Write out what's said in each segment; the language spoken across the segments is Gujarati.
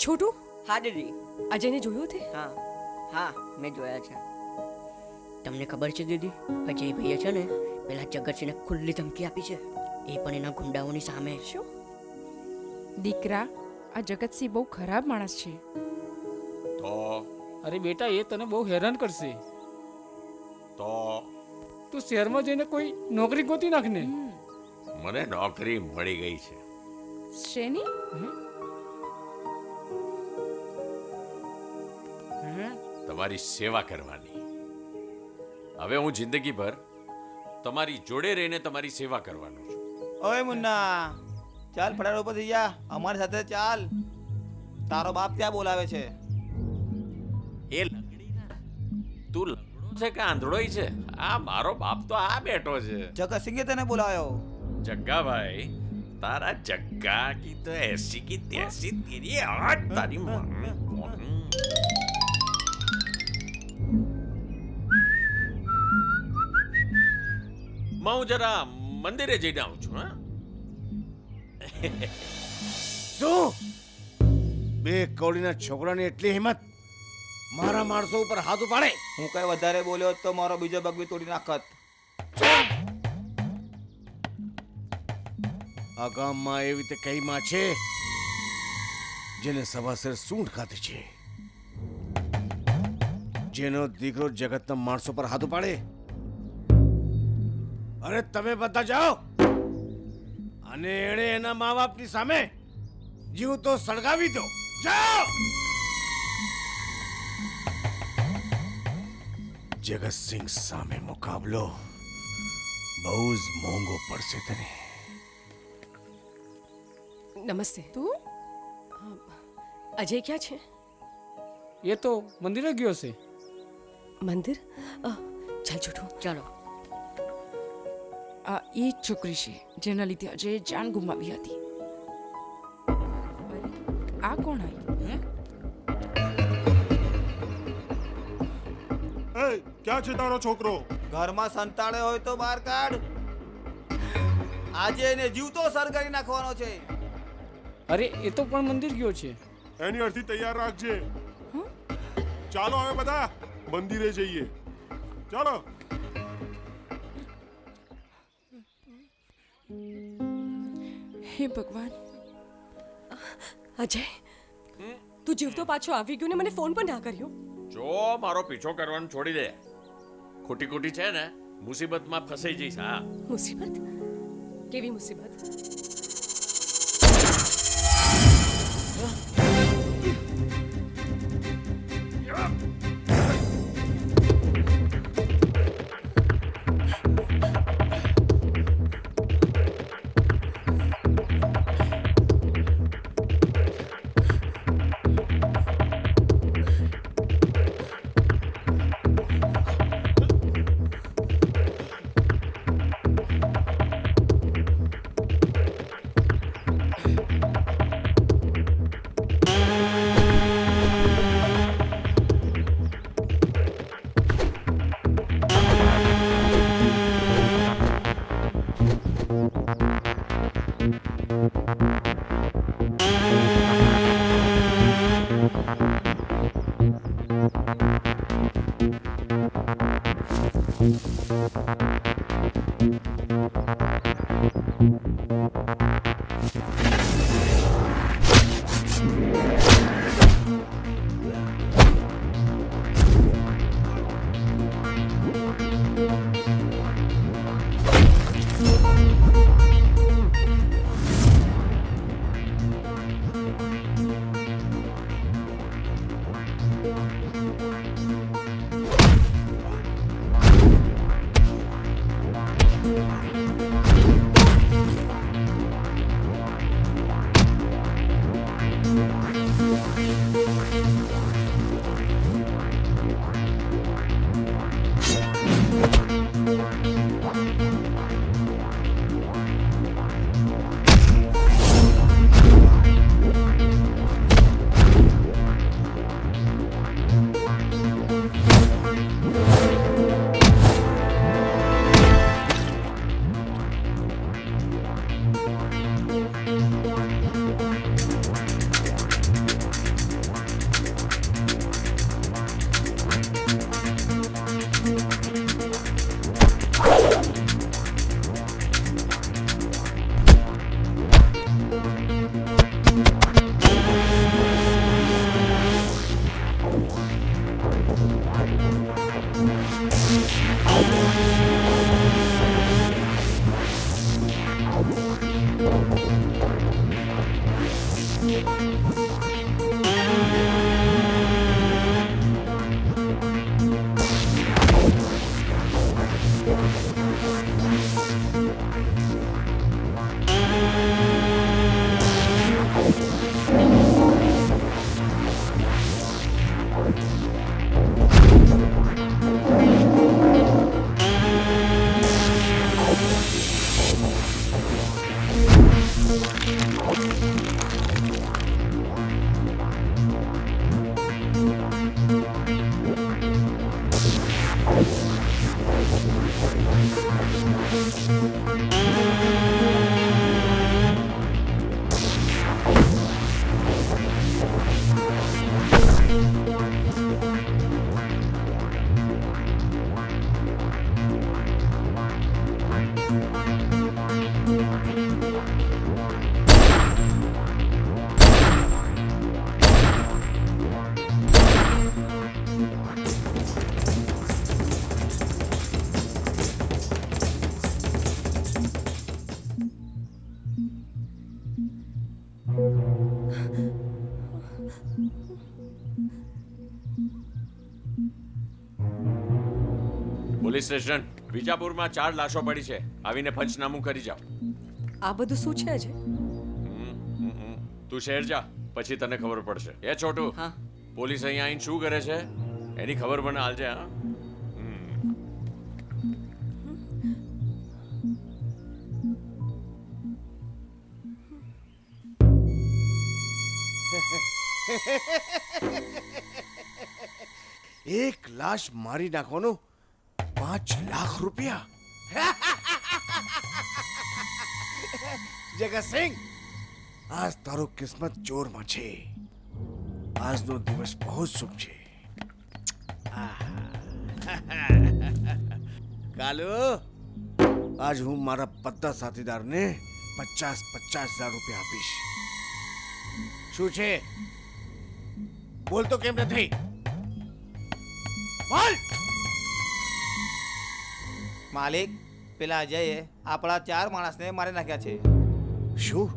છોટું, હા દીદી. અજયને જોયો તે? હા હા મેં જોયા છે. તમને ખબર છે દીદી, અજય ભાઈએ છે ને પેલા જગતસિંહને ખુલ્લી ધમકી આપી છે, એ પણ એના ગુંડાઓની સામે. શું? દીકરા, આ જગતસિંહ બહુ ખરાબ માણસ છે. તો અરે બેટા, એ તને બહુ હેરાન કરશે. તો તું શહેરમાં જઈને કોઈ નોકરી ગોતી નાખ ને. મને નોકરી મળી ગઈ છે. શેની? તમારી સેવા કરવાની. હવે હું જિંદગીભર તમારી જોડે રહીને તમારી સેવા કરવાનો છું. ઓય મુન્ના, ચાલ ફટાફટ ઉપર થઈ જા, અમારી સાથે ચાલ. તારો બાપ ત્યાં બોલાવે છે. એ લંગડી ના, તું લંગડો છે કે આંધળોય છે? આ મારો બાપ તો આ બેઠો છે. જગતસિંહે તને બોલાવ્યો. જગ્ગાભાઈ, તારા જગ્ગા કી તો એસી કી તેસી તેરી આટ તારી હું જરા મંદિરે જઈને આવું છું. હા, શું બે કૌડીના છોકરાની એટલી હિંમત મારા માણસો ઉપર હાથ ઉપાડે? હું કઈ વધારે બોલ્યો તો મારો બીજો પગ બી તોડી નાખત. આ ગામમાં એવી રીતે કઈ માં છે જેને સવાસર સૂંઢ ખાધી છે, જેનો દીકરો જગતના માણસો પર હાથ ઉપાડે? અરે તમે બધા જાઓ અને એણે એના મા બાપની સામે જીવ તો સળગાવી દો. જાઓ. જગતસિંહ સામે મુકાબલો બહુ જ મોંઘો પડશે તને. નમસ્તે. તું? અજય ક્યાં છે? એ તો મંદિરે ગયો છે. મંદિર? ચાલ છોટું. ચાલો. આ એ જ છોકરી છે જેના લીધે અજયે જાન ગુમાવી હતી. અરે, આ કોણ આવી? ક્યાં છે તારો છોકરો? ઘરમાં સંતાડે હોય તો બહાર કાઢ. આજે એને જીવતો સળગાવી નાખવાનો છે. અરે, એ તો પણ મંદિર ગયો છે. એની અડધી તૈયાર રાખજે. ચાલો હવે બધા મંદિરે જઈએ. ચાલો. હે ભગવાન. અજય, તું જીવતો પાછો આવી ગયો ને મને ફોન પણ ના કર્યો. જો મારો પીછો કરવાનું છોડી દે. ખોટી ખોટી છે ને મુસીબતમાં ફસાઈ જઈશ. હા, મુસીબત? કેવી મુસીબત? પોલીસ સ્ટેશન વિજાપુરમાં 4 લાશો પડી છે. આવીને પંચનામું કરી જાઓ. આ બધું શું છે અજય? તું શહેર જા, પછી તને ખબર પડશે. એ છોટું, હા. પોલીસ અહીંયા આવીને શું કરે છે એની ખબર મને હાલજે. હા, એક લાશ મારી નાખવાનો 5 લાખ રૂપિયા. જગતસિંહ, આજ તારો કિસ્મત જોરમાં છે. આજનો દિવસ બહુ શુભ છે. કાલુ, આજ હું મારા બધા સાથીદારને 50,000 રૂપિયા આપીશ. શું છે? બોલતો કેમ નથી? બોલ! માલિક, પેલા અજયે આપણા 4 માણસને મારી નાખ્યા છે. શું?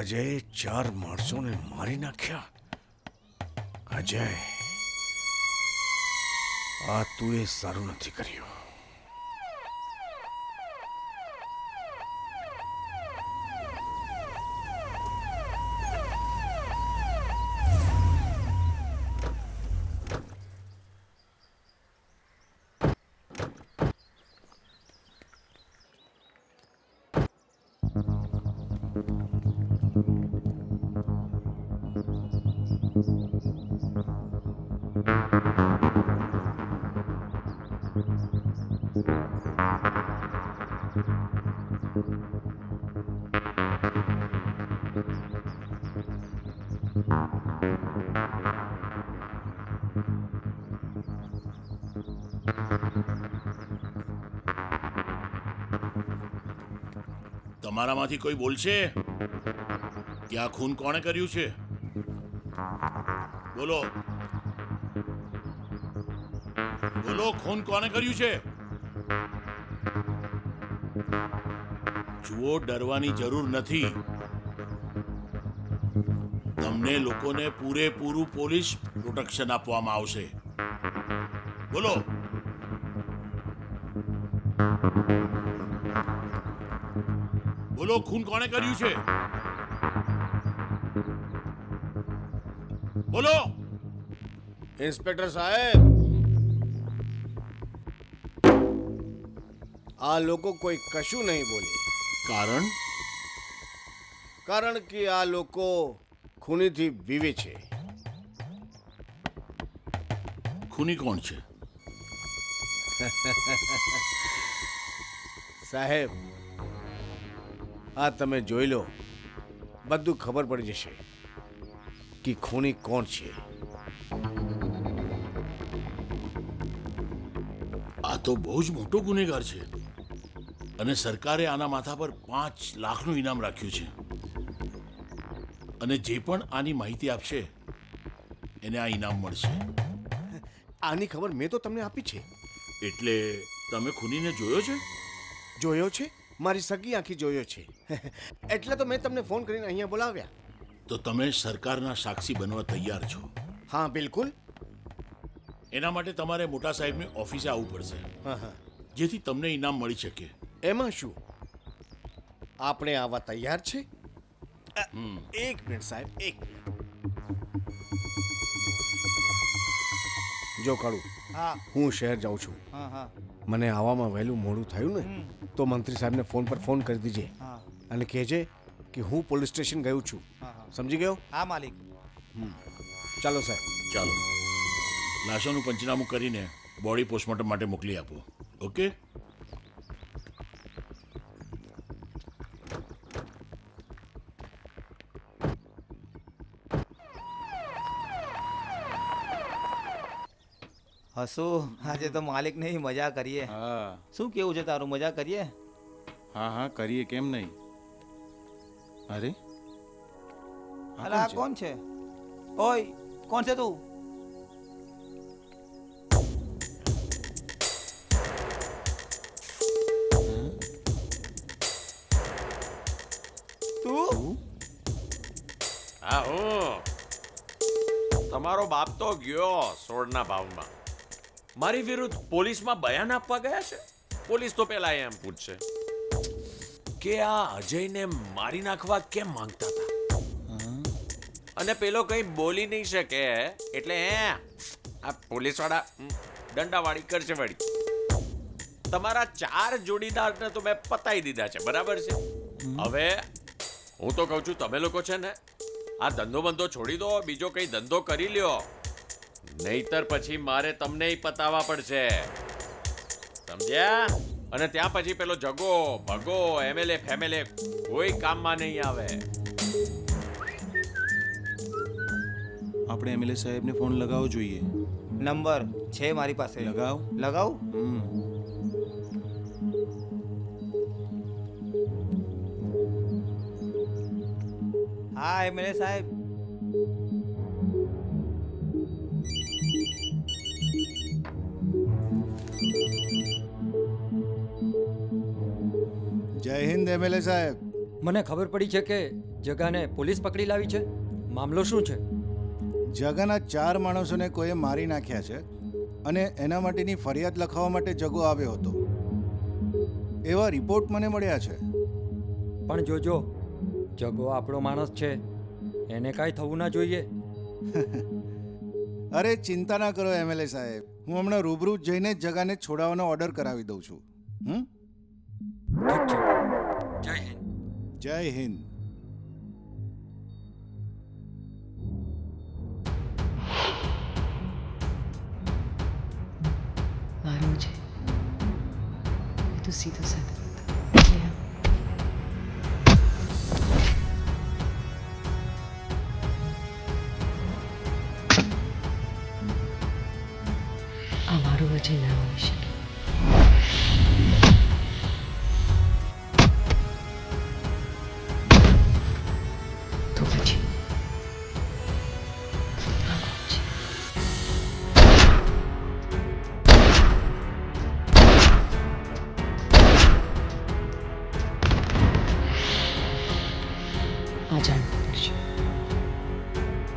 અજયે 4 માણસોને મારી નાખ્યા? અજય, આ તું એ સારું નથી કર્યું. તમારામાંથી કોઈ બોલશે કે આ ખૂન કોણે કર્યું છે? બોલો બોલો, ખૂન કોણે કર્યું છે? જુઓ, ડરવાની જરૂર નથી. તમને લોકોને પૂરેપૂરું પોલીસ પ્રોટેક્શન આપવામાં આવશે. બોલો. બોલો, ખૂન કોણે કર્યું છે? બોલો. ઇન્સ્પેક્ટર સાહેબ, આ લોકો કોઈ કશું નહીં બોલે. કારણ? કારણ કે આ લોકો ખૂનીથી બીવે છે. ખૂની કોણ છે? સાહેબ, આ તમે જોઈ લો, બધું ખબર પડી જશે કે ખૂની કોણ છે. આ તો બહુ જ મોટો ગુનેગાર છે અને સરકારે આના માથા પર 5 લાખનું ઇનામ રાખ્યું છે. અને જે પણ આની માહિતી આપશે એને આ ઇનામ મળશે. આની ખબર મેં તો તમને આપી છે. એટલે તમે ખૂનીને જોયો છે? જોયો છે, મારી સગી આંખી જોયો છે. એટલે તો મેં તમને ફોન કરીને અહીંયા બોલાવ્યા. તો તમે સરકારના સાક્ષી બનવા તૈયાર છો? હા, બિલકુલ. એના માટે તમારે મોટા સાહેબની ઓફિસે આવવું પડશે, હા હા, જેથી તમને ઇનામ મળી શકે. એમાં શું, આપણે આવા તૈયાર છે. એક મિનિટ સાહેબ, એક મિનિટ. જો કાળુ, હા હું શહેર જાઉં છું. હા હા મને આવવામાં વહેલું મોડું થયું ને તો મંત્રી સાહેબને ફોન પર ફોન કરી દીજે હા અને કહેજે કે હું પોલીસ સ્ટેશન ગયો છું. હા. સમજી ગયો? હા માલિક. ચાલો સાહેબ. ચાલો, લાશોનું પંચનામું કરીને બોડી પોસ્ટમોર્ટમ માટે મોકલી આપો. ઓકે? હસુ આજે તો માલિક નહીં મજા કરીએ. હા શું કેવું છે તારું, મજા કરીએ? હા હા કરીએ, કેમ નહીં. અરે અરે આ કોણ છે? ઓય કોણ છે તું? તું હા હું તમારો બાપ તો ગયો સોળના ભાવમાં. મારી વિરુદ્ધ પોલીસમાં બયાન આપવા ગયા છે. પોલીસ તો પેલા એમ પૂછશે કે આ અજયને મારી નાખવા કેમ માંગતા હતા, અને પેલો કંઈ બોલી નહીં શકે એટલે આ પોલીસવાળા દંડાવાળી કરશે વળી. તમારા 4 જોડીદારને તો મેં પતાઈ દીધા છે, બરાબર છે. હવે હું તો કહું છું તમે લોકો છે ને આ ધંધો બંધો છોડી દો, બીજો કઈ ધંધો કરી લ્યો, નહીતર પછી મારે તમને પતાવવા પડશે, સમજ્યા? અને ત્યાં પછી પેલો જગો ભગો એમએલએ ફેમિલે કોઈ કામમાં નહીં આવે. આપણે એમએલએ સાહેબને ફોન લગાવવો જોઈએ. નંબર છે મારી પાસે. લગાવ. લગાવું? હા એમએલએ સાહેબ. જય હિન્દ એમએલએ સાહેબ. મને ખબર પડી છે કે જગાને પોલીસ પકડી લાવી છે. મામલો શું છે? જગાના 4 માણસોને કોઈએ મારી નાખ્યા છે અને એના માટેની ફરિયાદ લખાવવા માટે જગો આવ્યો હતો. એવા રિપોર્ટ મને મળ્યા છે. પણ જોજો, જગો આપણો માણસ છે, એને કાંઈ થવું ના જોઈએ. અરે ચિંતા ના કરો એમએલએ સાહેબ, હું હમણાં રૂબરૂ જઈને જ જગાને છોડાવવાનો ઓર્ડર કરાવી દઉં છું. ઠીક છે. જય હિન્દ. જય હિન્દ. મારું છે એ તો સીધો સાધો